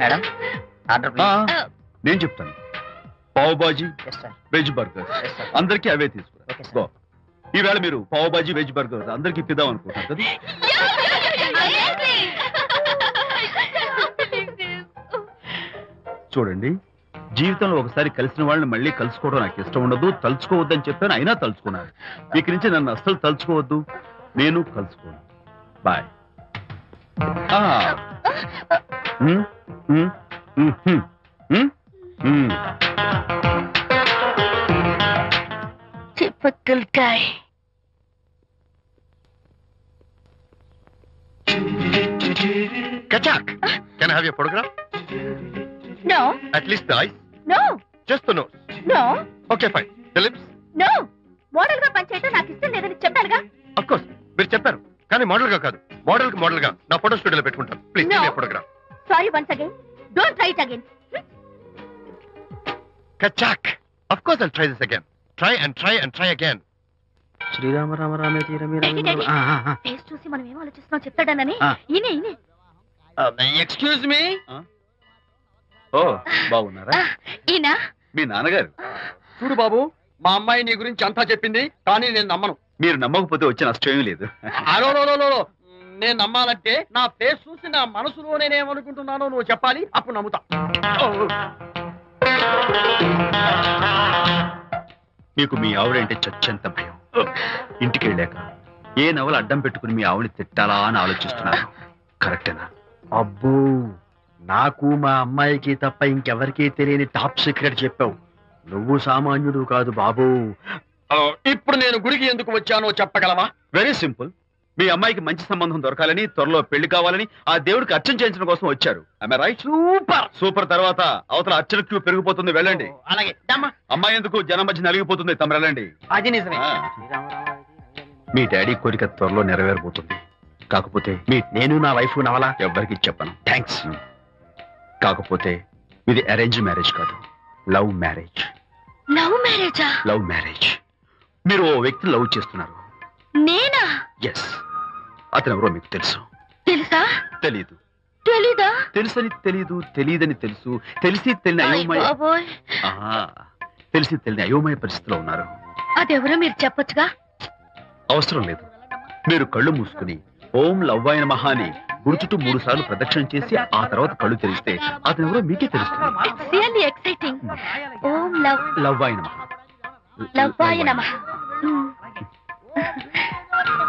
Madam order నేను చెప్తాను. Pav bhaji veg burger అందరికీ అవే తీసుకురా. ఈవేళ మీరు పావ్ బాజీ వెజ్ బర్గర్ అందరికీ ఇప్పిద్దాం అనుకుంటారు కదా. చూడండి, జీవితంలో ఒకసారి కలిసిన వాళ్ళని మళ్ళీ కలుసుకోవడం నాకు ఇష్టం ఉండదు. తలుచుకోవద్దని చెప్పాను, అయినా తలుచుకున్నాను. ఇక్కడి నుంచి నన్ను అస్సలు తలుచుకోవద్దు, నేను కలుసుకోను. Bye. Typical guy. Kachak, can I have your photograph? No. At least the eyes? No. Just the nose? No. Okay, fine. The lips? No. Model గా పనిచేయటం నాకు ఇష్టం లేదని చెప్పానుగా. Of course, మీరు చెప్పారు, కానీ మోడల్ గా కాదు. మోడల్ గా నా ఫోటో స్టూడియోలో పెట్టుకుంటాను. Please give me photograph. Sorry once again. Don't try it again. Kachak, of course I'll try this again. Try and try and try again. Sri Rama Rama రామే తీరమే ఫేస్ చూసి మనం ఏం ఆలోచిస్తున్నాం చెప్తాడనని. ఈయనే ఎక్స్క్యూజ్ మీ. ఓ బాగున్నారా? ఈయన మీ నాన్నగారు. చూడు బాబు, మా అమ్మాయి నీ గురించి అంతా చెప్పింది, కానీ నేను నమ్మను. మీరు నమ్మకపోతే వచ్చే నష్టం ఏమీ లేదు. అలో నేను నమ్మాలంటే నా ఫేస్ చూసి నా మనసులో నేనేమనుకుంటున్నానో నువ్వు చెప్పాలి, అప్పుడు నమ్ముతా. మీకు మీ ఆవిడంటే చచ్చెంత భయం. ఇంటికి వెళ్ళాక ఏ నవల అడ్డం పెట్టుకుని మీ ఆవిడని తిట్టాలా అని ఆలోచిస్తున్నాను. కరెక్టేనా? అబ్బో, నాకు మా అమ్మాయికి తప్ప ఇంకెవరికీ తెలియని టాప్ సీక్రెట్ చెప్పావు. నువ్వు సామాన్యుడు కాదు బాబు. ఇప్పుడు నేను గుడికి ఎందుకు వచ్చానో చెప్పగలవా? Very simple. మీ అమ్మాయికి మంచి సంబంధం దొరకాలని, త్వరలో పెళ్లి కావాలని ఆ దేవుడికి అర్చన చేయించడం కోసం వచ్చారు. రైట్? సూపర్. తర్వాత అవతల అర్చన క్యూ పెరిగిపోతుంది, వెళ్ళండి. అలాగే. అమ్మాయి ఎందుకు జనం మధ్య నలిగిపోతుంది, తమ వెళ్ళండి. అది నిజమే. మీ డాడీ కోరిక త్వరలో నెరవేరబోతుంది. కాకపోతే నేను నా వైఫ్ నవలా ఎవ్వరికి చెప్పను. థ్యాంక్స్. కాకపోతే ఇది అరేంజ్ మ్యారేజ్ కాదు, లవ్ మ్యారేజ్. Love marriage. మీరు ఓ వ్యక్తి లవ్ చేస్తున్నారు. నేనా? ఎస్. అతను ఎవరో మీకు తెలుసు. తెలుసా? తెలీదు. తెలీదా? తెలుసని తెలీదు, తెలియదని తెలుసు, తెలిసి తెలియని అయోమయ పరిస్థితిలో ఉన్నారు. అదెవరో మీరు చెప్పొచ్చుగా. అవసరం లేదు. మీరు కళ్ళు మూసుకుని ఓం లవ్వాయ నమః అని గుడి చుట్టూ 3 సార్లు ప్రదక్షిణ చేసి ఆ తర్వాత కళ్ళు తెరిస్తే అతను ఎవరో మీకే తెలుస్తుంది. Really exciting. ఓం లవ్వాయ నమః. లవ్వాయ నమః.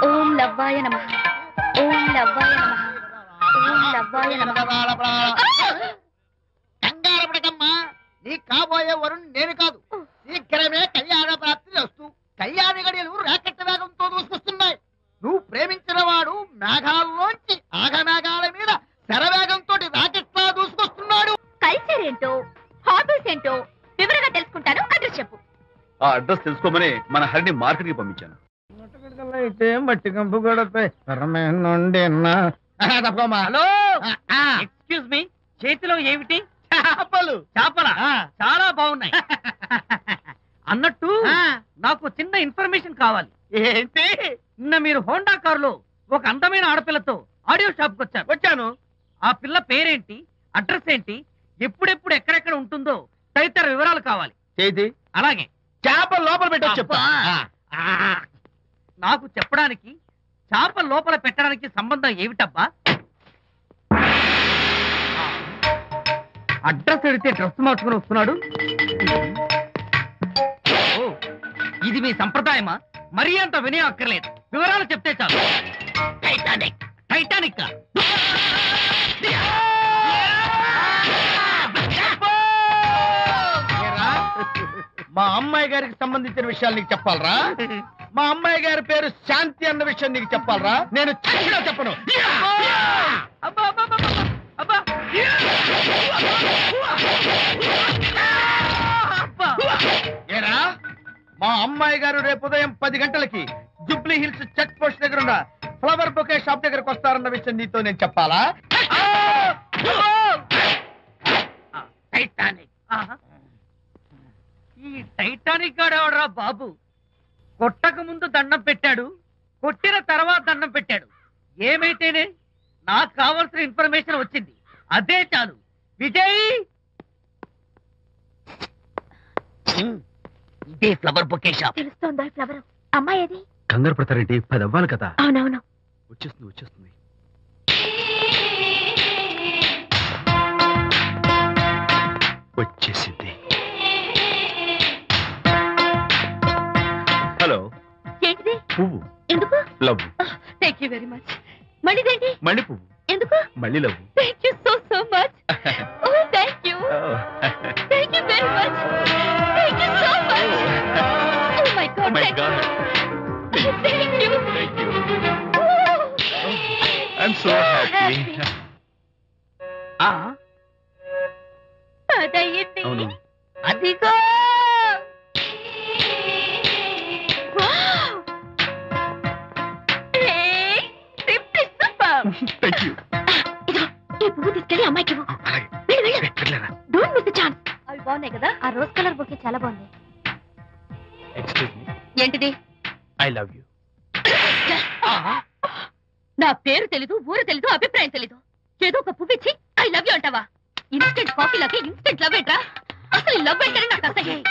ఓం లవ్వాయ నమః. ఓం లవ్వాయ నమః. ఓం లవ్వాయ నమః. కంగారు పడకమ్మా, నీ కాబోయే వరుణ్ నేను కాదు. శీఘ్రమే కళ్యాణ ప్రాప్తి వస్తూ కళ్యాణ గడియలు రాకెట్ వేగంతో దూసుకొస్తున్నాయి. నువ్వు ప్రేమించిన వాడు మేఘాల్లోంచి ఆగమేఘాల మీద శరవేగంతో రాకెట్లా దూసుకొస్తున్నాడు. కల్చర్ ఏంటో, హాబీస్ ఏంటో వివరంగా తెలుసుకుంటాను. అడ్రస్ చెప్పు. ఆ అడ్రస్ తెలుసుకోమని మన హరిని మార్కెట్ కి పంపించాను. అయితే మట్టి కంపు గడపై హలో, ఎక్స్క్యూజ్ మీ, చేతిలో ఏమిటి? చేపలు. చేపలా? చాలా బాగున్నాయి. అన్నట్టు నాకు చిన్న ఇన్ఫర్మేషన్ కావాలి. ఏంటి? నిన్న మీరు హోండా కారులో ఒక అందమైన ఆడపిల్లతో ఆడియో షాప్ కు వచ్చాను. ఆ పిల్ల పేరేంటి, అడ్రస్ ఏంటి, ఎప్పుడెప్పుడు ఎక్కడెక్కడ ఉంటుందో తదితర వివరాలు కావాలి. చేతి అలాగే. చేపలు లోపల పెట్టొచ్చు చెప్తా. నాకు చెప్పడానికి చేప లోపల పెట్టడానికి సంబంధం ఏమిటబ్బా? అడ్రస్ అడిగితే డ్రెస్ మార్చుకుని వస్తున్నాడు. ఇది మీ సంప్రదాయమా? మరీ అంత వినయం అక్కర్లేదు, వివరాలు చెప్తే చాలు. టైటానిక్. టైటానిక్ మా అమ్మాయి గారికి సంబంధించిన విషయాలు నీకు చెప్పాలరా? మా అమ్మాయి గారి పేరు శాంతి అన్న విషయం నీకు చెప్పాలరా? నేను చచ్చినా చెప్పను. ఏరా, మా అమ్మాయి గారు రేపు ఉదయం 10 గంటలకి జూబ్లీ హిల్స్ చెక్ పోస్ట్ దగ్గర ఉన్న ఫ్లవర్ బొకే షాప్ దగ్గరకు వస్తారన్న విషయం నీతో నేను చెప్పాలా? టైటానిక్. ఈ టైటానిక్ ఆడేవాడరా బాబు. కొట్టక ముందు దండం పెట్టాడు, కొట్టిన తర్వాత దండం పెట్టాడు. ఏమైతేనే నాకు కావాల్సిన ఇన్ఫర్మేషన్ వచ్చింది, అదే చాలు. విజయ్ ఇదే ఫ్లవర్ బొకే షాప్. తెలుస్తోందా ఫ్లవర్? అమ్మాయి ఏది? కంగారు పడతారేంటి? 10 అవ్వాలి కదా. అవునవును. వచ్చేస్తుంది. వచ్చేసింది. హలో. ఏంటిది? పువ్వు. ఎందుకు? Love. Thank you very much. మళ్ళీదేంటి? మళ్ళీ పువ్వు. ఎందుకు? మళ్ళీ love. Thank you so much. Oh thank you. Thank you very much. Thank you so much. Oh my god. My god. Thank you. Thank you. I'm so happy. అదయ్యింది. అవును. అదిగో. Thank you. ఈ పువ్వు తీసుకెళ్ళి అమ్మాయికి ఇవ్వు. Don't miss the chance. అవి బాగున్నాయి కదా? ఆ రోజ్ కలర్ బొకే చాలా బాగుంది. Excuse me. ఏంటిది? I love you. నా పేరు తెలీదు, ఊరు తెలీదు, అభిప్రాయం తెలీదు. ఏదో ఒక పువ్వు ఇచ్చి ఐ లవ్ యూ అంటావా? ఇన్స్టెంట్ కాఫీ లాగే ఇన్స్టెంట్ లవ్ ఏంట్రా? అసలు లవ్ ఏంటని నాకు అసహ్యం.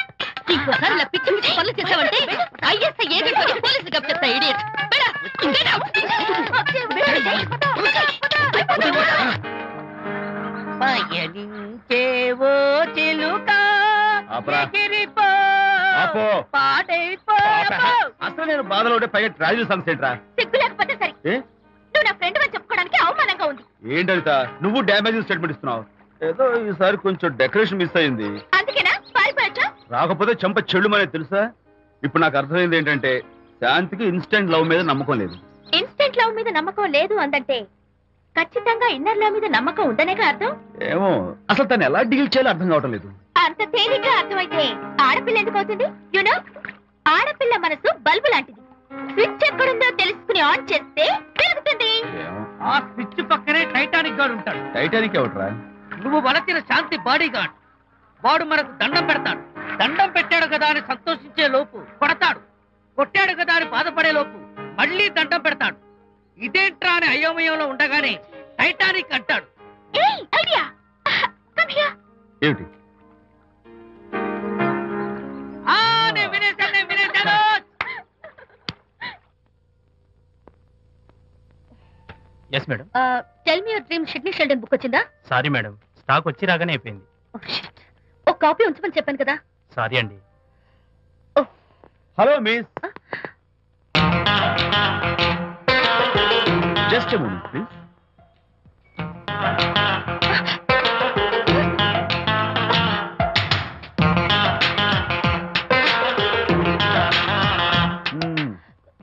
ఇంకోసారి ఇలా పిచ్చి పిచ్చి పనులు చేసావంటే ఐఎస్ఐ ఏజెంట్ వచ్చి పోలీసులు కప్ చెప్తా. ఇడియట్. పయనించేవో చిలుక ఆపరా. ఎగిరిపో, ఆపో. పాడైపో. అసలు నేను బాధలో ఉంటే పైగా ట్రాజడీ సాంగ్స్ ఏంట్రా? సిగ్గు లేకపోతే సరే. ఏ? నువ్వు నా ఫ్రెండ్ అని చెప్పుకోవడానికి అవమానంగా ఉంది. ఏంటంట నువ్వు డ్యామేజింగ్ స్టేట్మెంట్ ఇస్తున్నావు? ఏదో ఈసారి కొంచెం డెకరేషన్ మిస్ అయింది. అందుకేనా పారిపోయచ్చా? రాకపోతే చెంప చెల్లుమనేది తెలుసా? ఇప్పుడు నాకు అర్థమైంది ఏంటంటే శాంతికి ఇన్స్టెంట్ లవ్ మీద నమ్మకం లేదు. ఇన్స్టెంట్ లవ్ మీద నమ్మకం లేదు అందంటే ఖచ్చితంగా ఇన్నర్ లవ్ మీద నమ్మకం ఉందనేగా అర్థం. ఏమో అసలు తను ఎలా డీల్ చేయాలో అర్థం కావటం లేదు. అంత తేలిగ్గా అర్థమైతే ఆడపిల్ల ఎందుకు అవుతుంది? యునో, ఆడపిల్ల మనసు బల్బు లాంటిది. స్విచ్ ఎక్కడుందో తెలుసుకుని ఆన్ చేస్తే పెరుగుతుంది. ఏమో. ఆ స్విచ్ పక్కనే టైటానిక్ గార్డ్ ఉంటాడు. టైటానిక్ ఎవట్రా? నువ్వు వలచిన శాంతి బాడీ గార్డ్. వాడు మనకు దండం పెడతాడు. దండం పెట్టాడు కదా అని సంతోషించే లోపు కొడతాడు. కొట్టాడు కదా అని బాధపడే లోపు మళ్ళీ దండం పెడతాడు. ఇదేంట్రా అని అయోమయంలో ఉండగానే టైటానిక్ అంటాడు. ఏయ్, ఐడియా. Come here. ఏమిటి? నేను వినేశాను. Yes madam. Tell me your dream Sidney Sheldon book వచ్చిందా? సారీ మేడం, స్టాక్ వచ్చి రాగానే అయిపోయింది. ఒక కాపీ ఉంచమని చెప్పాను కదా. సారీ అండి. Hello miss. Just a moment please.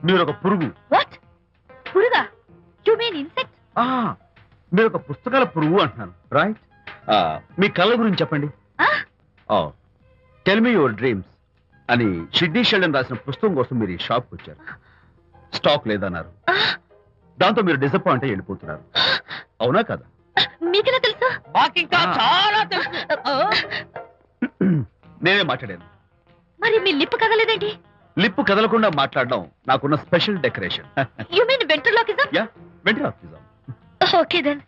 మీరు ఒక పురుగు. వాట్? పురుగా? You mean insect? మీరు ఒక పుస్తకాల పురుగు అంటున్నాను, రైట్? మీ కళ్ళ గురించి చెప్పండి. టెల్ మీ యువర్ డ్రీమ్స్ అని షిడ్నీ షెల్డన్ రాసిన పుస్తకం కోసం మీరు ఈ షాప్కి వచ్చారు. స్టాక్ లేదన్నారు. దాంతో మీరు డిసప్పాయింట్ అయ్యి వెళ్ళిపోతున్నారు. అవునా కదా? మీకెలా తెలుసు? మాకింకా చాలా తెలుసు. నేనే మాట్లాడాను. మరి మీ లిప్ కదలేదేంటి? లిప్పు కదలకుండా మాట్లాడడం నాకున్న special decoration. You mean ventriloquism? Yeah, ventriloquism. Okay then.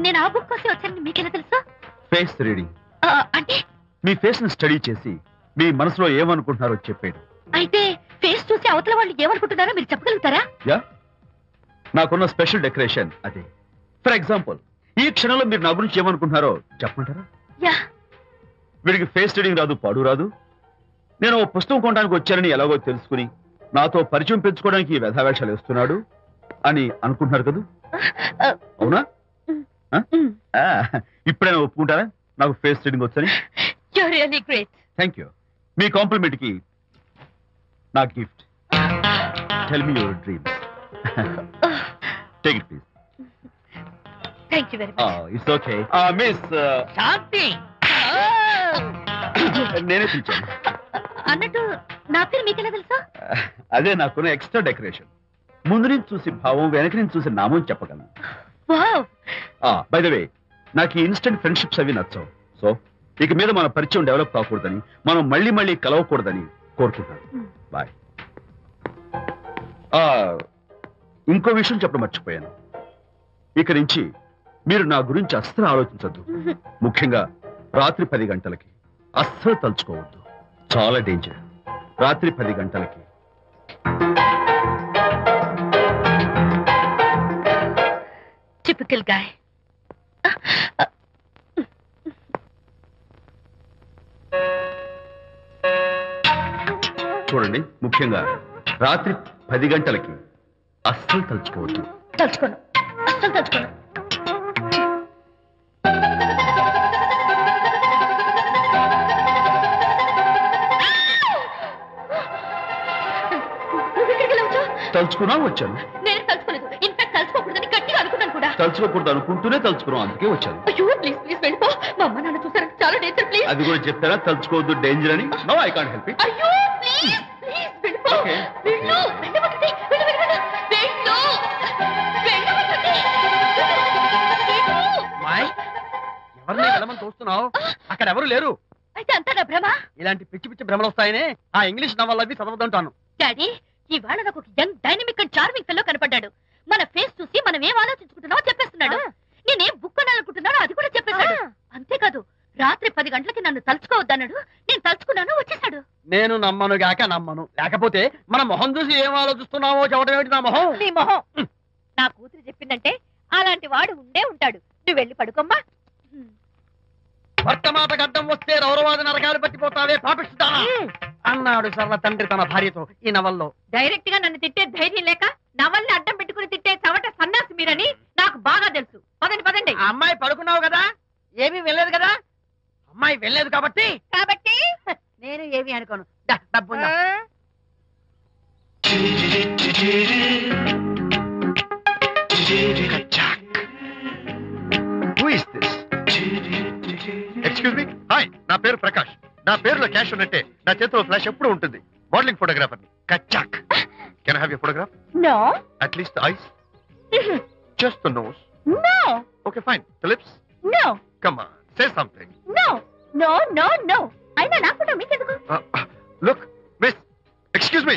నేను ఆ బుక్ కోసం వచ్చానని మీకెలా తెలుసు? Face reading. అంటే మీ ఫేస్ ని స్టడీ చేసి మీ మనసులో ఏమనుకుంటున్నారో చెప్పేది. అయితే ఫేస్ చూసి అవతల వాళ్ళు ఏమనుకుంటున్నారో మీరు చెప్పగలుగుతారా? యా, నాకున్న స్పెషల్ డెకరేషన్ అదే. ఫర్ ఎగ్జాంపుల్, ఈ క్షణంలో మీరు నా గురించి ఏమనుకుంటున్నారో చెప్పమంటారా? యా. వీడికి ఫేస్ రీడింగ్ రాదు, పాడు రాదు. నేను ఓ పుస్తకం కొనడానికి వచ్చానని ఎలాగో తెలుసుకుని నాతో పరిచయం పెంచుకోవడానికి ఈ వ్యధావేషాలు వేస్తున్నాడు అని అనుకుంటున్నారు కదా? అవునా? ఇప్పుడైనా ఒప్పుకుంటారా నాకు ఫేస్ రీడింగ్ వచ్చని? You are really great. Thank you. మీ కాంప్లిమెంట్ కి నా gift. Tell me your dreams. Take it please. Thank you very much. It's okay. Miss Shanti. నేనే పిలిచాను. అన్నట్టు నా పేరు మీకెలా తెలుసా? అదే నాకున్న ఎక్స్ట్రా డెకరేషన్. ముందు నుంచి చూసి భావం, వెనక నుంచి చూసి నామం చెప్పగలను. వావ్. బై ద వే, నాకు ఈ ఇన్స్టెంట్ ఫ్రెండ్షిప్స్ అవి నచ్చవు. సో ఇక మీద మన పరిచయం డెవలప్ కాకూడదని, మనం మళ్ళీ మళ్ళీ కలవకూడదని కోరుకుంటాను. బాయ్. ఇంకో విషయం చెప్పడం మర్చిపోయాను. ఇక నుంచి మీరు నా గురించి అస్సలు ఆలోచించద్దు. ముఖ్యంగా రాత్రి 10 గంటలకి అస్సలు తలుచుకోవద్దు. చాలా డేంజర్. రాత్రి 10 గంటలకి టిపికల్ గాయ్. చూడండి, ముఖ్యంగా రాత్రి 10 గంటలకి అస్సలు తలుచుకోవద్దు. తలుచుకోను, అస్సలు తలుచుకోను. తలుచుకున్నా వచ్చాను. నేను తలుచుకోలేదు. ఇన్ఫాక్ట్ తలుచుకోకూడదని గట్టిగా అనుకున్నాను కూడా. తలుచుకోకూడదు అనుకుంటూనే తలుచుకున్నాం, అందుకే వచ్చాను. అయ్యో ప్లీజ్ ప్లీజ్ వెళ్ళిపో. మా అమ్మ నాన్న చూసారు, చాలా డేంజర్. ప్లీజ్. అది కూడా చెప్తారా తలుచుకోవద్దు డేంజర్ అని? No, I can't help it. అయ్యో ప్లీజ్ ప్లీజ్ వెళ్ళిపో. Okay. వెళ్ళు, వెళ్ళవద్దండి. వెళ్ళు, వెళ్ళు, వెళ్ళు. వెళ్ళు. వెళ్ళవద్దండి. వెళ్ళు. మాయ్, ఎవరిని వెళ్ళమని చూస్తున్నావు? అక్కడ ఎవరు లేరు. అయితే అంతా నా భ్రమ. ఇలాంటి పిచ్చి పిచ్చి భ్రమలు వస్తాయని ఆ ఇంగ్లీష్ నవల్ అవి చదవద్దంటాను. డాడీ, ఇవాళ నాకు ఒక young dynamic and charming fellow కనపడ్డాడు. మన ఫేస్ చూసి మనం ఏం ఆలోచించుకుంటున్నావో చెప్పేస్తున్నాడు. నేనేం బుక్ అనాలనుకుంటున్నానో అది కూడా చెప్పేశాడు. అంతేకాదు, రాత్రి 10 గంటలకి నన్ను తలుచుకోవద్దన్నాడు. నేను తలుచుకున్నాను, వచ్చేసాడు. నేను నమ్మను గాక నమ్మను. లేకపోతే మన మొహం చూసి ఏం ఆలోచిస్తున్నావో చెప్పడం ఏమిటి నా మొహం? నీ మొహం. నా కూతురు చెప్పిందంటే అలాంటి వాడు ఉండే ఉంటాడు. నువ్వు వెళ్ళి పడుకోమ్మా. భర్తమాట గడ్డం వస్తే రౌరవాద నరకాలు పట్టిపోతావే పాపిస్తానా అన్నాడు సరళ తండ్రి తన భార్యతో ఈ నవల్లో. డైరెక్ట్ గా నన్ను తిట్టే ధైర్యం లేక నవల్ని అడ్డం పెట్టుకుని తిట్టే చవట సన్నాసి మీరని నాకు బాగా తెలుసు. పదండి పదండి. ఆ అమ్మాయి పడుకున్నావు కదా, ఏమీ వెళ్ళలేదు కదా. అమ్మాయి వెళ్ళలేదు కాబట్టి నేను ఏమీ అనుకోను. డబ్బు ఎక్స్క్యూజ్ మీ, హాయ్, నా పేరు ప్రకాష్. నా పేరులో క్యాష్ ఉన్నట్టే నా చేతిలో ఫ్లాష్ ఎప్పుడూ ఉంటుంది. మోడలింగ్ ఫోటోగ్రాఫర్ ని. కచ్చాక్. Can I have your photograph? No. At least the eyes, just the nose. No. Okay fine. The lips? No. Come on, say something. No no no no. అయినా నా ఫోటో మీకెందుకు? లుక్ మిస్, ఎక్స్క్యూజ్ మీ,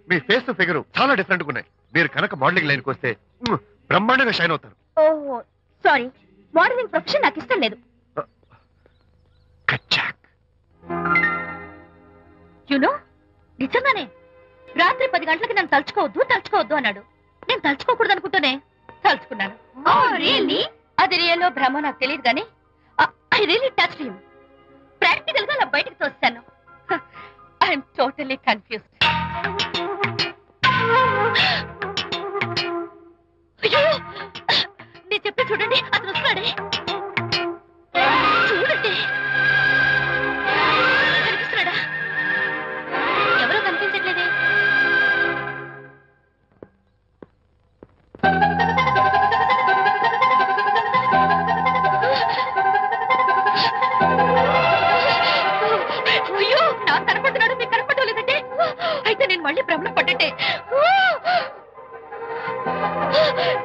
మీ face figure చాలా different గా ఉన్నాయి. మీరు కనుక modelling లైన్కి వస్తే బ్రహ్మాండంగా షైన్ అవుతారు. ఓహో సారీ, మోడలింగ్ ప్రొఫెషన్ నాకు ఇష్టం లేదు. కచ్చాక్. యునో, నిజంగానే రాత్రి 10 గంటలకి నన్ను తలుచుకోవద్దు అన్నాడు. నేను తలుచుకోకూడదు అనుకుంటూనే తలుచుకున్నాను. అది రియల్లో భ్రమ నాకు తెలియదు కానీ I really touched him. Practical గా అలా బయటకు తోస్తాను. I'm totally confused. అయ్యో, నేను చెప్పి చూడండి, అతను వస్తున్నాడే. చూడండి, కనిపిస్తున్నాడా? ఎవరో కనిపించట్లేదే. అయ్యో, నాకు కనపడుతున్నాడు, మీకు కనపడలేదంటే అయితే నేను మళ్ళీ భ్రమలో పడ్డట్టే.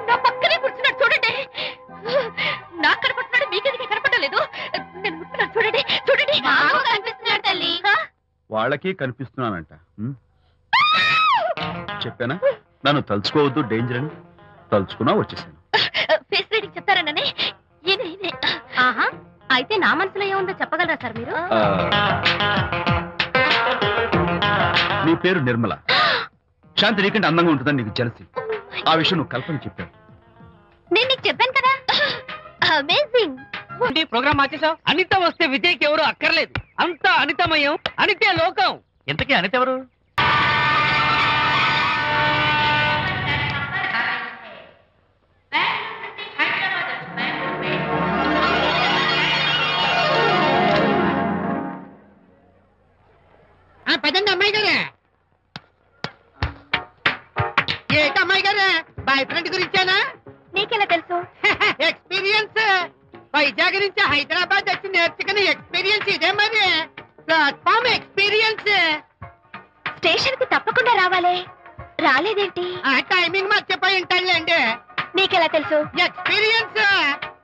నా పక్కనే కూర్చున్నాడు చూడండి. నాకు కనపడుతున్నాడు, మీకెందుకు కనపడలేదు? నేను ముట్టున్నాను చూడండి. చూడండి, కనిపిస్తున్నాడు తల్లి. వాళ్ళకి కనిపిస్తున్నానంట. చెప్పానా నన్ను తలుచుకోవద్దు డేంజర్ అని? తలుచుకున్నా వచ్చేసాను. ఫేస్ రీడింగ్ చెప్తారననే. ఆహా, అయితే నా మనసులో ఏముందో చెప్పగలరా సార్ మీరు? నీ పేరు నిర్మల. శాంతి నీకంటే అందంగా ఉంటుందని నీకు జలసి. ఆ విషయం నువ్వు కల్పన చెప్పావు. నేను నీకు చెప్పాను కదా. అమేజింగ్. ప్రోగ్రామ్ మార్చేసావు. అనిత వస్తే విజయ్కి ఎవరు అక్కర్లేదు. అంతా అనితమయం, అనితే లోకం. ఇంతకీ అనిత ఎవరు? పదండి అమ్మాయి గారే. ఏంటి అమ్మాయి గారే, బాయ్ ఫ్రెండ్ గురించేనా? నీకెలా తెలుసు? ఎక్స్పీరియన్స్. వైజాగ్ నుంచి హైదరాబాద్ వచ్చి నేర్చుకునే ఎక్స్పీరియన్స్ ఇదే మరి. Platform experience. స్టేషన్ కి తప్పకుండా రావాలే, రాలేదేంటి? ఆ టైమింగ్ మర్చిపోయి ఉంటాడులేండి. నీకెలా తెలుసు? ఎక్స్పీరియన్స్.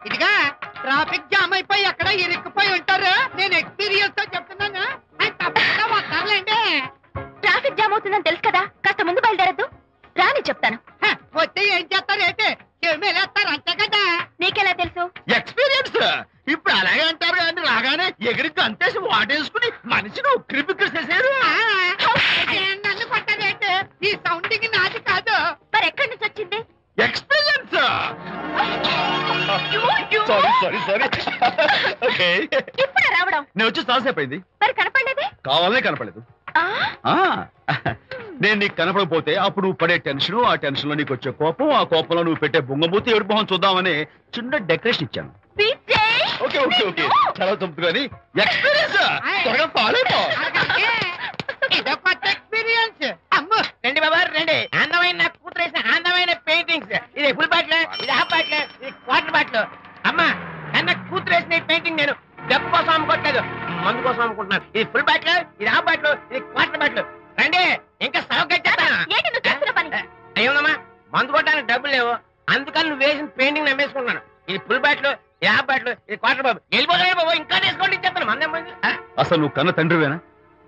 ఇదిగా ట్రాఫిక్ జామ్ అయిపోయి ఎక్కడ ఇరుక్కుపోయి ఉంటారు. నేను ఎక్స్పీరియన్స్ తో చెప్తున్నాను. తప్పకుండా వస్తారులేండి. ట్రాఫిక్ జామ్ అవుతుందని తెలుసు కదా, కాస్త ముందు బయలుదేరద్దు. రాని చెప్తాను. వస్తే ఏం చేస్తారు ఏంటి? ఏమేస్తారు అంతే కదా. నీకెలా తెలుసు? ఎక్స్పీరియన్స్. ఇప్పుడు అలాగే అంటారు కానీ రాగానే ఎగిరికి అంతేసి వాటేసుకుని మనిషిని ఉక్కిరి బిక్కిరి చేశారు. నన్ను కొట్టలేదు, ఈ సౌండింగ్ నాది కాదు. మరి ఎక్కడి నుంచి వచ్చింది? ఎక్స్పీరియన్స్. Sorry okay. ఇప్పుడే రావడం? నేను వచ్చి చాలాసేపు అయింది. మరి కనపడలేదే? కావాలనే కనపడలేదు. నేను నీకు కనపడకపోతే అప్పుడు నువ్వు పడే టెన్షన్, ఆ టెన్షన్ లో నీకు వచ్చే కోపం, ఆ కోపంలో నువ్వు పెట్టే బొంగమూతి ఏడు మొహం చూద్దామని చిన్న డెకరేషన్ ఇచ్చాను. ఓకే ఓకే ఓకే చాలా తప్పు కానీ ఎక్స్పీరియన్స్. త్వరగా ఫాలో అయిపో. ఇదో కొత్త ఎక్స్పీరియన్స్. అమ్మో, రండి బాబా రండి. అందమైన నాకు కూతురు వేసిన అందమైన పెయింటింగ్స్. ఇది ఫుల్ బాటిల్, ఇది హాఫ్ బాటిల్, ఇది క్వార్టర్ బాటిల్. అమ్మా అన్న కూతురు వేసిన ఈ పెయింటింగ్ నేను డబ్బు కోసం అమ్ముకోవట్లేదు, మందు కోసం అమ్ముకుంటున్నాను. ఇది ఫుల్ బాటిల్, ఇది హాఫ్ బాటిల్, ఇది క్వార్టర్ బాటిల్. రండి ఇంకా సౌకర్యం. అయ్యోనమ్మా మందు కొట్టడానికి డబ్బులు లేవు, అందుకని నువ్వు వేసిన పెయింటింగ్ నమ్మేసుకుంటున్నాను. ఇది ఫుల్ బాటిల్, ఇది హాఫ్ బాటిల్, ఇది క్వార్టర్ బాబు. వెళ్ళిపోతాయి బాబు, ఇంకా తీసుకోండి ఇచ్చేస్తాను. మందే మంది. అసలు నువ్వు కన్న తండ్రివేనా?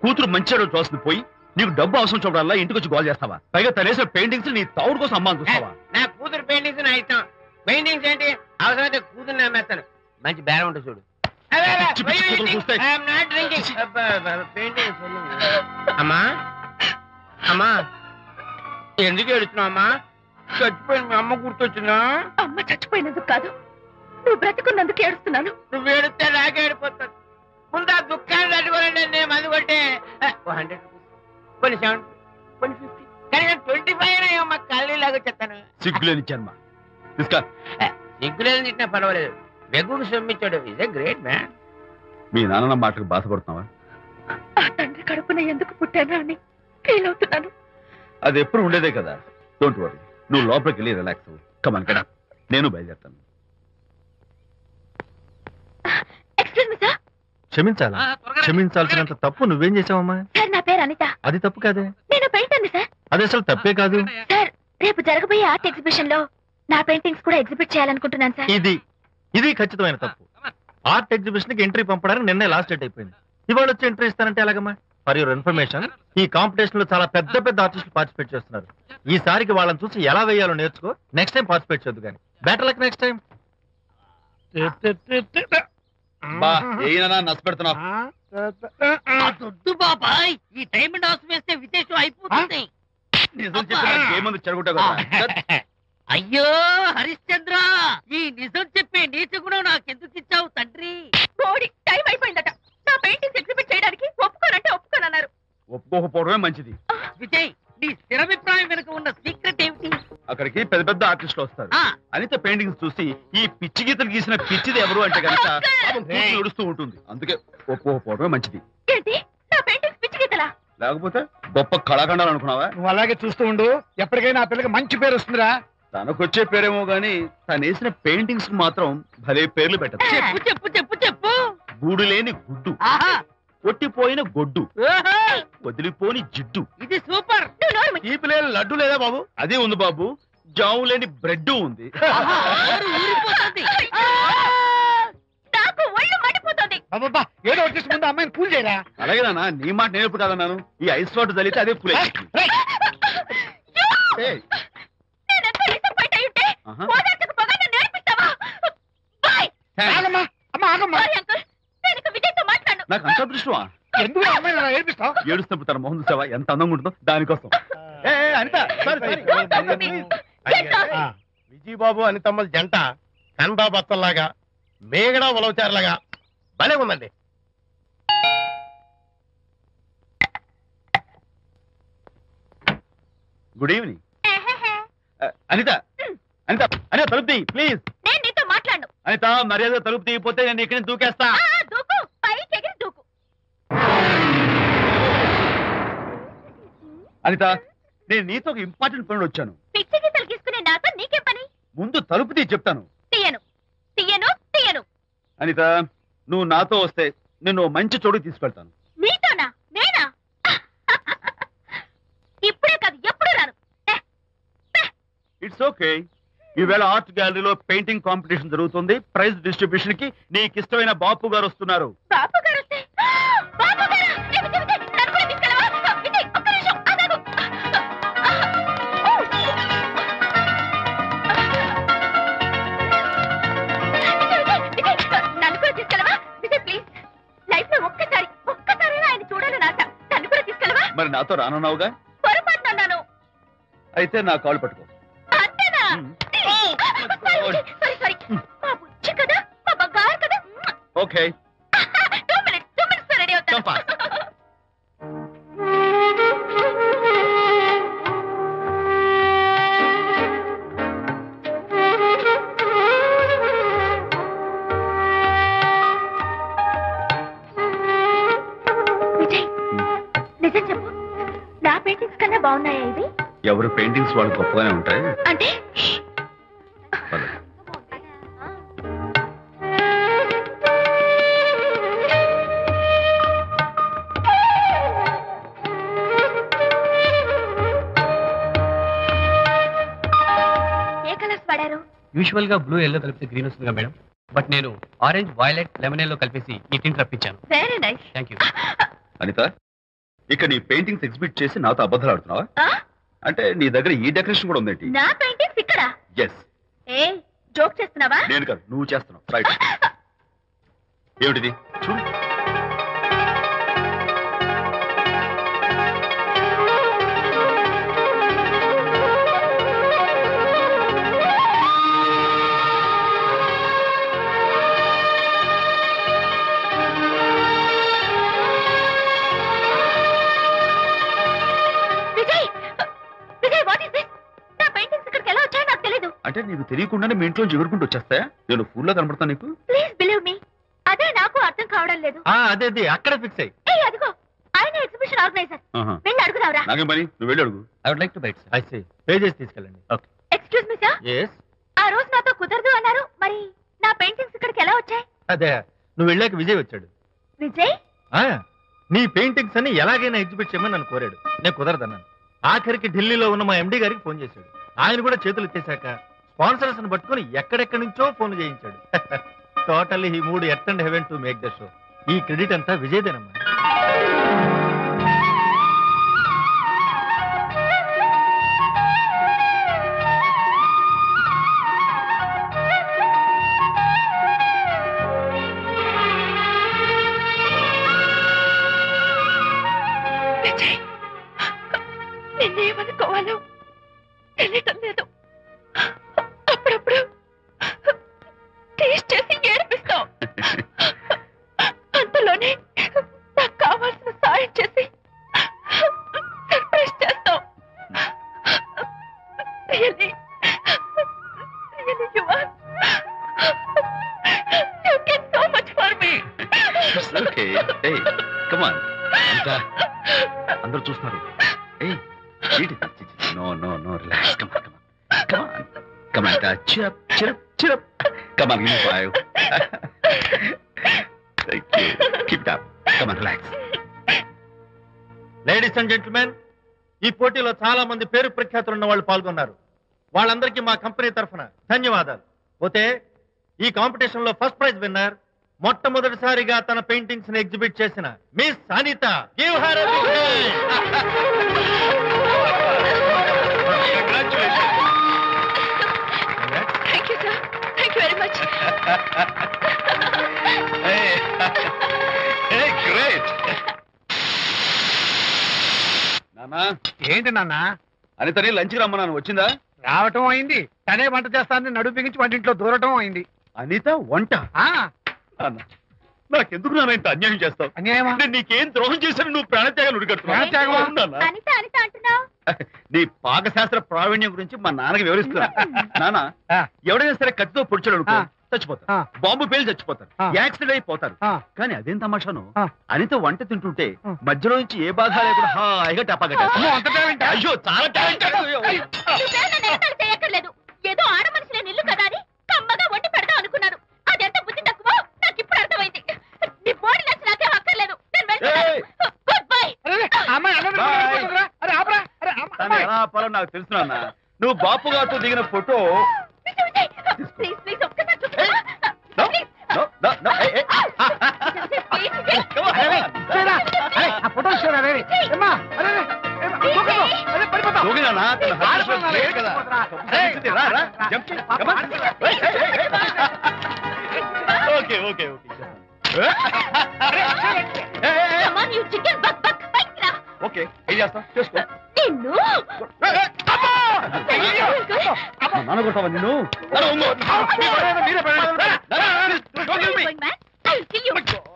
కూతురు మంచిగా చూస్తుంది పోయి నీకు డబ్బు అవసరం చూడాలా ఇంటికి వచ్చి గోల్ చేస్తావా? పైగా తనేసిన పెయింటింగ్స్ నీ తౌడు కోసం అమ్మాని చూస్తావా? నా కూతురు పెయింటింగ్స్ నా ఇష్టం. పెయింటింగ్స్ ఏంటి అవసరమైతే కూతురు నమ్మేస్తాను. మంచి బేరం ఉంటుంది చూడు. అమ్మా అమ్మా ఎందుకు ఏడుస్తున్నావు అమ్మా? చచ్చిపోయిన మీ అమ్మ గుర్తొచ్చిందా? అమ్మ చచ్చిపోయినందుకు కాదు, నువ్వు బ్రతుకున్నందుకు ఏడుస్తున్నాను. నువ్వు ఏడితే నాకే ఏడిపోతాను. ముందు ఆ దుఃఖాన్ని తట్టుకోనండి. నేను మందు కొట్టే 100 రూపీస్, కొన్ని 70, కొన్ని 50, కానీ 25 అయ్యమ్మా కళ్ళీలాగా చెప్తాను. సిగ్గులేని జన్మ. తీసుకా. సిగ్గులేని తిట్టినా పర్వాలేదు, వెగుకు సొమ్మిచ్చాడు. ఇదే గ్రేట్ మ్యాన్. మీ నాన్న మాటకు బాధపడుతున్నావా? ఆ తండ్రి కడుపున ఎందుకు పుట్టానా అని ఫీల్ అవుతున్నాను. అది ఎప్పుడు ఉండేదే కదా. డోంట్ వరీ, నువ్వు లోపలికి వెళ్ళి రిలాక్స్ అవ్వు. Come on get up. నేను బయలుదేరుతాను. Excuse me sir. క్షమించాలా? క్షమించాల్సినంత తప్పు నువ్వేం చేసావమ్మా? సార్ నా పేరు అనిత. అది తప్పు కాదే. నేను పెయింటర్ని సార్. అది అసలు తప్పే కాదు. సార్ రేపు జరగబోయే ఆర్ట్ ఎగ్జిబిషన్ లో నా పెయింటింగ్స్ కూడా ఎగ్జిబిట్ చేయాలనుకుంటున్నాను సార్. ఇది ఖచ్చితమైన తప్పు. ఆర్ట్ ఎగ్జిబిషన్ కి ఎంట్రీ పంపడానికి నిన్నే లాస్ట్ డేట్ అయిపోయింది. ఇవాళ వచ్చి ఎంట్రీ ఇస్తానంటే ఎలాగమ్మా? ఫర్ యువర్ ఇన్ఫర్మేషన్, ఈ కాంపిటీషన్ లో చాలా పెద్ద పెద్ద ఆర్టిస్టులు పార్టిసిపేట్ చేస్తున్నారు. ఈసారికి వాళ్ళని చూసి ఎలా వేయాలో నేర్చుకో. నెక్స్ట్ టైం పార్టిసిపేట్ చేయొద్దు కానీ. Better luck next time. నష్టపెడుతున్నావు. దొడ్డు బాబాయ్, ఈ డైమండ్ హౌస్ వేస్తే విశేషం అయిపోతుంది. నిజం చెప్పి చెడగొట్టావు కదా. అయ్యో హరిశ్చంద్ర, ఈ నిజం చెప్పే నీచ గుణం నాకెందుకు ఇచ్చావు తండ్రి? బోడి టైం అయిపోయిందట. నా పెయింటింగ్స్ ఎగ్జిబిట్ చేయడానికి ఒప్పుకోనంటే ఒప్పుకోనన్నారు. ఒప్పుకోకపోవడమే మంచిది. విజయ్, నీ స్థిరాభిప్రాయం వెనుక ఉన్న సీక్రెట్ ఏమిటి? అక్కడికి పెద్ద పెద్ద ఆర్టిస్టులు వస్తారు. ఆ. అనిత పెయింటింగ్స్ చూసి ఈ పిచ్చి గీతలు గీసిన పిచ్చిది ఎవరు అంటే కనుక నడుస్తూ ఉంటుంది. అందుకే ఒప్పుకోకపోవడమే మంచిది. ఏంటి నా పెయింటింగ్స్ పిచ్చి గీతలా? లేకపోతే గొప్ప కళాఖండాలు అనుకున్నావా? నువ్వు అలాగే చూస్తూ ఉండు, ఎప్పటికైనా ఆ పిల్లకి మంచి పేరు వస్తుందిరా. తనకొచ్చే పేరేమో గాని తను వేసిన పెయింటింగ్స్ కు మాత్రం భలే పేర్లు పెట్టదు. చెప్పు చెప్పు చెప్పు చెప్పు. గూడు లేని గుడ్డు, ఆహా, కొట్టిపోయిన గొడ్డు, ఓహో, వదిలిపోని జిడ్డు. ఇది సూపర్. ఈ పిల్లల లడ్డు లేదా బాబు? అదే ఉంది బాబు. జాము లేని బ్రెడ్ ఉంది. ఆహా, ఊరు ఊరిపోతుంది. నాకు ఒళ్ళు మండిపోతుంది. అబ్బబ్బా, ఏదో వచ్చేసి ముందు అమ్మాయిని కూల్ చేయరా. అలాగే నాన్న, నీ మాట నేర్పు కాదన్నాను. ఈ ఐస్ వాటర్ చల్లితే అదే కూల్. నేనెంత డిసప్పాయింట్ అయి ఉంటే ఓదార్చకపోగా నన్ను నేర్పిస్తావా? బాయ్. ఆగమ్మా, అమ్మ ఆగమ్మా. సారీ అంకుల్, నేను ఇక విజయ్తో మాట్లాడను. నాకు అంత దృష్టమా? ఎందుకు ఆ అమ్మాయిని అలా ఏడిపిస్తావు? ఏడుస్తున్నప్పుడు తన మొహం చూసావా ఎంత అందంగా ఉంటుందో? దానికోసం. అనిత, విజయబాబు అనితమ్మల జంట కన్బా బత్తల్లాగా మేగడ ఉలవచారులాగా భలే ఉందండి. Good evening. అనిత, అనిత, అనిత తలుపు తీ ప్లీజ్. నేను నీతో మాట్లాడను. అనిత, మర్యాద తలుపు తీయకపోతే నేను ఇక్కడి నుంచి దూకేస్తా. దూకు, పైకి ఎగిరి దూకు. అనిత, నేను నీతో ఒక ఇంపార్టెంట్ పనులు వచ్చాను. పిచ్చి గీతలు గీసుకునే నాతో నీకేం పని? ముందు తలుపు తీ చెప్తాను. తీయను తీయను తీయను. అనిత, నువ్వు నాతో వస్తే నిన్ను మంచి చోటుకి తీసుకెళ్తాను. నీతోనా? నేనా? ఇప్పుడే కాదు, ఎప్పుడు రాను. It's okay. ఈవేళ ఆర్ట్ గ్యాలరీలో పెయింటింగ్ కాంపిటీషన్ జరుగుతుంది. ప్రైజ్ డిస్ట్రిబ్యూషన్ కి నీకు ఇష్టమైన బాపు గారు వస్తున్నారు. బాపు గారు వస్తే? బాపు గారా? నన్ను కూడా తీసుకెళ్ళవా? విజయ్, ఒక్క నిమిషం ఆగు. మరి నాతో రానున్నావుగా? పొరపాటున్నాను. అయితే నా కాళ్ళు పట్టుకో. అంతేనా? సారీ మా బుజ్జి కదా, మా బంగారు కదా. ఓకే 2 minutes రెడీ అవుతాను. విజయ్, నిజం చెప్పు, నా పెయింటింగ్స్ కన్నా బాగున్నాయా ఇవి? ఎవరు పెయింటింగ్స్ వాళ్ళు గొప్పగానే ఉంటాయి. అంటే పద. ఏ కలర్స్ వాడారు? యూజువల్ గా బ్లూ ఎల్లో కలిపితే గ్రీన్ వస్తుందిగా మేడం, బట్ నేను ఆరెంజ్ వైలెట్ లెమన్ ఎల్లో కలిపేసి ఈ టింట్ రప్పించాను. Very nice. Thank you. Anitha, ఇక నీ పెయింటింగ్స్ ఎగ్జిబిట్ చేసి నాతో అబద్ధాలు ఆడుతున్నావా? అంటే నీ దగ్గర ఈ డెకరేషన్ కూడా ఉందేంటి? నా పెయింటింగ్స్ ఇక్కడ? ఎస్. ఏ జోక్ చేస్తున్నావా? నేను కాదు, నువ్వు చేస్తున్నావు. రైట్. ఏమిటిది? చూడు. అంటే నీకు తెలియకుండానే మీ ఇంట్లో ఎగురుకుంటూ వచ్చేస్తాయా? నేను ఫుల్లో కనబడతాను నీకు? ప్లీజ్ బిలీవ్ మీ, అదే నాకు అర్థం కావడం లేదు. అదే అక్కడ ఫిక్స్ అయ్యి. అదిగో ఆయన ఎగ్జిబిషన్ ఆర్గనైజర్. వెళ్ళి అడుగుదావరా? నాకేం పని, నువ్వు వెళ్ళి అడుగు. I would like to bite I see. Pages తీసుకెళ్ళండి. Okay. Excuse me sir. yes. ఆ రోజు నాతో కుదరదు అన్నారు, మరి నా పెయింటింగ్స్ ఇక్కడికి ఎలా వచ్చాయి? అదే నువ్వు వెళ్ళాక విజయ్ వచ్చాడు. విజయ్? నీ పెయింటింగ్స్ అని ఎలాగైనా ఎగ్జిబిట్ చేయమని నన్ను కోరాడు. నేను కుదరదన్నాను. ఆఖరికి ఢిల్లీలో ఉన్న మా ఎండి గారికి ఫోన్ చేశాడు. ఆయన కూడా చేతులు ఎత్తేశాక స్పాన్సర్స్ ని పట్టుకుని ఎక్కడెక్కడి నుంచో ఫోన్ చేయించాడు. Totally he mood earth and heaven to make the show. ఈ క్రెడిట్ అంతా విజయ్దేనమ్మా. నిన్నేమనుకోవాలో తెలియటం లేదు. అప్పుడప్పుడు టేస్ట్ చేసి ఏడిపిస్తావు. అంతలోనే నాకు కావాల్సిన సాయం చేసి సర్ప్రైజ్ చేస్తావు. Really, you are. You get so much for me. It's okay. Hey, come on. అందరూ చూస్తున్నారు. Hey, no, relax. Come on, cheer up. Come on, give me 5. Thank you. Keep it up. Come on, relax. Ladies and gentlemen, ఈ పోటీలో చాలా మంది పేరు ప్రఖ్యాతులు ఉన్న వాళ్ళు పాల్గొన్నారు. వాళ్ళందరికీ మా కంపెనీ తరఫున ధన్యవాదాలు. పోతే ఈ కాంపిటీషన్ లో ఫస్ట్ ప్రైజ్ విన్నర్, మొట్టమొదటిసారిగా తన పెయింటింగ్స్ ని ఎగ్జిబిట్ చేసిన miss Anita. Give her a big hand. Thank you, sir. Thank you very much. Hey, great. నానా, ఏంటి నాన్న? అనితని లంచ్కి రమ్మన్నాను, వచ్చిందా? రావటం అయింది, తనే వంట చేస్తానని నడుము బిగించి వంటింట్లో దూరటం అయింది. అనిత వంట? నాకెందుకు నాన్న ఇంత అన్యాయం చేస్తావు? అన్యాయమా? నేను నీకేం ద్రోహం చేశాను? నువ్వు ప్రాణత్యాగాలు ఉడికడుతున్నావు. నీ పాకశాస్త్ర ప్రావీణ్యం గురించి మా నాన్నకి వివరిస్తున్నా. నాన్న, ఎవడైనా సరే కత్తితో పొడిచాడు అనుకో చచ్చిపోతారు, బాంబు పేలు చచ్చిపోతారు, యాక్సిడెంట్ అయిపోతారు. కానీ అదేం తమాషాను, అనిత వంట తింటుంటే మధ్యలో నుంచి ఏ బాధ లేకుండా హాయిగా టపాకట్టేస్తాను. అయ్యో చాలా చేయక్కర్లేదు. ఏదో ఆడ మనిషి నిల్లు కదా అని కమ్మగా వండి పెడదాం అనుకున్నాను. అదెంత బుద్ధి తక్కువ నాకు ఇప్పుడు అర్థమైంది. నీ బాడీ నచ్చి నాకేం అక్కర్లేదు. Good bye. ఎలా ఆపాలో నాకు తెలుసు నాన్న. నువ్వు బాపు గారితో దిగిన ఫోటో ప్లీజ్ ప్లీజ్ ఒక్కసారి చూపించు. ఓకే ఏం చేస్తాం చేసుకో. నిన్ను నాన్న కొడతావా నిన్ను? మీరే Going mad? I will kill you.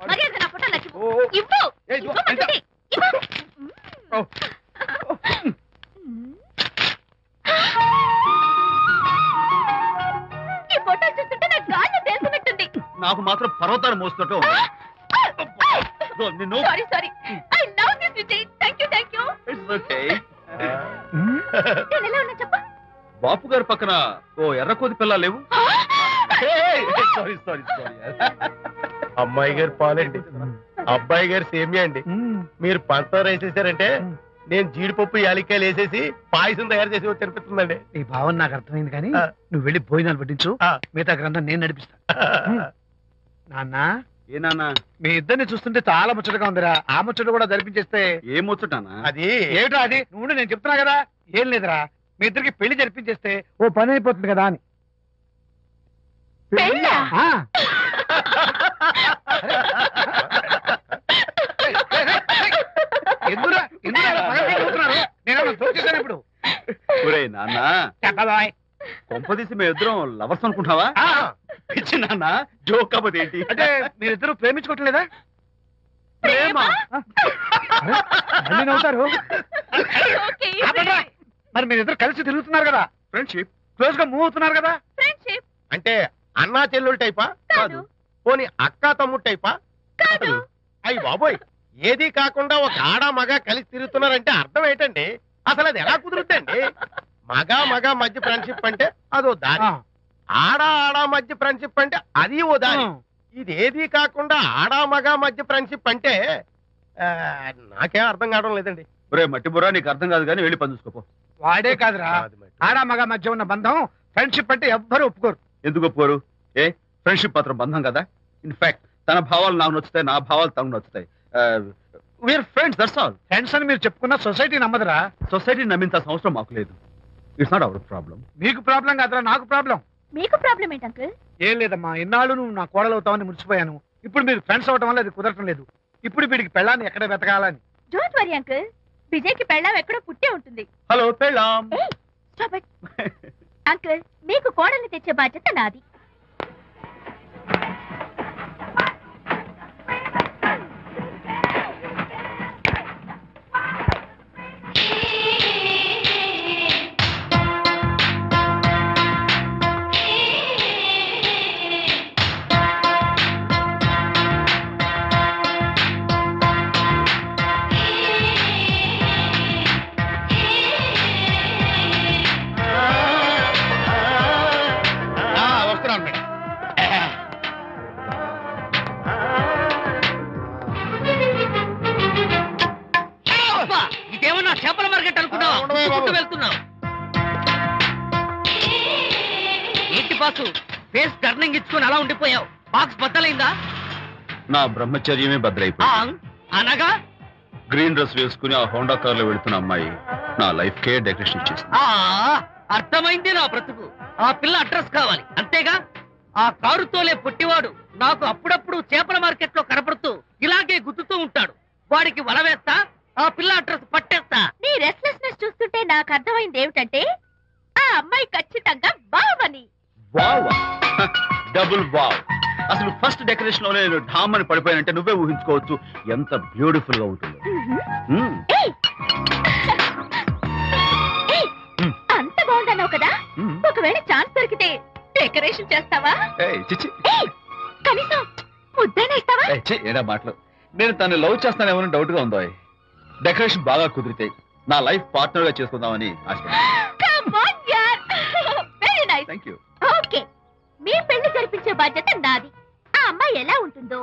మర్యాదగా నా ఫోటోలు నాకు ఇవ్వు. ఇవ్వమంటుంటే. ఇవ్వు. ఈ ఫోటోలు చూస్తుంటే నా గాల్లో తేలుతున్నట్టుంది. నాకు మాత్రం పర్వతాలు మోస్తున్నట్టు నిన్ను. Sorry I love this Vijay. Thank you it's okay. నేను ఎలా ఉన్నా చెప్పు. బాపు గారి పక్కన ఓ ఎర్రకోతి పిల్ల లేవు? Sorry sorry sorry. అమ్మాయి గారు పాలండి, అబ్బాయి గారు సేమియా అండి. మీరు పంచదార వేసేసారంటే నేను జీడిపప్పు యాలిక్కాయలు వేసేసి పాయసం తయారు చేసి తినిపిస్తుందండి. నీ భావన నాకు అర్థమైంది కానీ నువ్వు వెళ్ళి భోజనాలు పట్టించు, మిగతా గ్రంథం నేను నడిపిస్తా. నాన్న ఏ నాన్న? మీ ఇద్దరిని చూస్తుంటే చాలా ముచ్చటగా ఉందిరా. ఆ ముచ్చట కూడా జరిపించేస్తే. ఏం ముచ్చటానా? అది ఏమిటో అది నువ్వు నేను చెప్తున్నా కదా. ఏం లేదురా, మీ ఇద్దరికి పెళ్లి జరిపించేస్తే ఓ పని అయిపోతుంది కదా అని. పెళ్ళా? ఆ. ఎందురా నేను చూసేసాను ఇప్పుడు. ఒరే నాన్న, చెప్పబాయ్. కొంపదీసి మేము ఇద్దరం లవర్స్ అనుకుంటావా? పిచ్చి నాన్న, జోక్ కాబట్టి ఏంటి? అంటే మీరిద్దరు ప్రేమించుకోవట్లేదా? ప్రేమ? మళ్ళీ నవ్వుతారు. ఓకే, ఆపండ్రా. మరి మీరిద్దరు కలిసి తిరుగుతున్నారు కదా, ఫ్రెండ్షిప్. క్లోజ్ గా మూవ్ అవుతున్నారు కదా. ఫ్రెండ్షిప్ అంటే అన్నా చెల్లెలు టైపా? కాదు. పోనీ అక్కా తమ్ముడు టైపా? కాదు. అయ్యి బాబోయ్, ఏది కాకుండా ఒక ఆడ మగ కలిసి తిరుగుతున్నారంటే అర్థం ఏంటండి? అసలు అది ఎలా కుదురుద్దండి? మగ మధ్య ఫ్రెండ్షిప్ అంటే అదో దారి, ఆడ మధ్య ఫ్రెండ్షిప్ అంటే అది ఓ దారి. ఇది ఏది కాకుండా ఆడ మగ మధ్య ఫ్రెండ్షిప్ అంటే నాకేం అర్థం కావడం లేదండి. ఒరే మట్టి బుర్రా, నీకు అర్థం కాదు కానీ వెళ్ళి పని చూసుకోపో. వాడే కాదురా, ఆడ మగ మధ్య ఉన్న బంధం ఫ్రెండ్షిప్ అంటే ఎవ్వరూ ఒప్పుకోరు. ఎందుకు ఒప్పుకోరు? ఏ ఫ్రెండ్షిప్ మాత్రం బంధం కదా. ఇన్ఫాక్ట్ తన భావాలు నాకు నచ్చుతాయి, నా భావాలు తనకు నచ్చుతాయి. We're friends, that's all. Friends అని మీరు చెప్పుకున్న సొసైటీ నమ్మదురా. సొసైటీని నమ్మించాల్సిన అవసరం మాకు లేదు. It's not our problem. మీకు ప్రాబ్లం కాదురా, నాకు ప్రాబ్లం. మీకు ప్రాబ్లం ఏంటి అంకుల్? ఏం లేదమ్మా, ఇన్నాళ్ళు నువ్వు నా కోడలు అవుతావని మురిసిపోయాను. ఇప్పుడు మీరు ఫ్రెండ్స్ అవటం వల్ల అది కుదరటం లేదు. ఇప్పుడు వీడికి పెళ్ళాన్ని ఎక్కడ వెతకాలని. డోంట్ వరీ అంకుల్, విజయ్ కి పెళ్ళాం ఎక్కడో పుట్టే ఉంటుంది. హలో పెళ్ళాం. Stop it. అంకుల్, మీకు కోడల్ని తెచ్చే బాధ్యత నాది. వస్తున్నాను మేడం. అబ్బా, ఇదేమన్నా చేపల మార్కెట్ అనుకున్నావా? చుట్టూ వెళ్తున్నావు ఏంటి బాసు? ఫేస్ టర్నింగ్ ఇచ్చుకొని అలా ఉండిపోయావు. బాక్స్ బద్దలైందా? నా బ్రహ్మచర్యమే భద్రైపోయింది. అనగా గ్రీన్ డ్రెస్ వేసుకుని ఆ హోండా కార్ లో వెళుతున్న అమ్మాయి నా లైఫ్ కే డెకరేషన్ ఇచ్చేసింది. అర్థమైంది నా బ్రతుకు. ఆ పిల్ల అడ్రస్ కావాలి అంతేగా. ఆ కారు తోలే పొట్టివాడు నాకు అప్పుడప్పుడు చేపల మార్కెట్ లో కనపడుతూ ఇలాగే గుద్దుతూ ఉంటాడు. వాడికి వల వేస్తా, ఆ పిల్ల అడ్రస్ పట్టేస్తా. నీ రెస్ట్లెస్నెస్ చూస్తుంటే నాకు అర్థమైంది ఏమిటంటే ఆ అమ్మాయి ఖచ్చితంగా బావని. Wow, double wow. అసలు ఫస్ట్ డెకరేషన్ లోనే నేను ఢామ్ అని పడిపోయానంటే నువ్వే ఊహించుకోవచ్చు ఎంత బ్యూటిఫుల్ గా ఉంటుందో. ఏయ్! ఏయ్! అంత బాగుందన్నావు కదా, ఒకవేళ ఛాన్స్ దొరికితే డెకరేషన్ చేస్తావా? చిచ్చి, ఏయ్! కనీసం ముద్దైనా ఇస్తావా? ఏడా మాటలు. నేను తను లవ్ చేస్తానేమో డౌట్ గా ఉందో. డెకరేషన్ బాగా కుదిరితే నా లైఫ్ పార్ట్నర్ గా చేసుకుందామని ఆశపడ్డాను. Come on, yaar. Very nice. Thank you. Okay, మీ పెళ్లి జరిపించే బాధ్యత నాది. ఆ అమ్మాయి ఎలా ఉంటుందో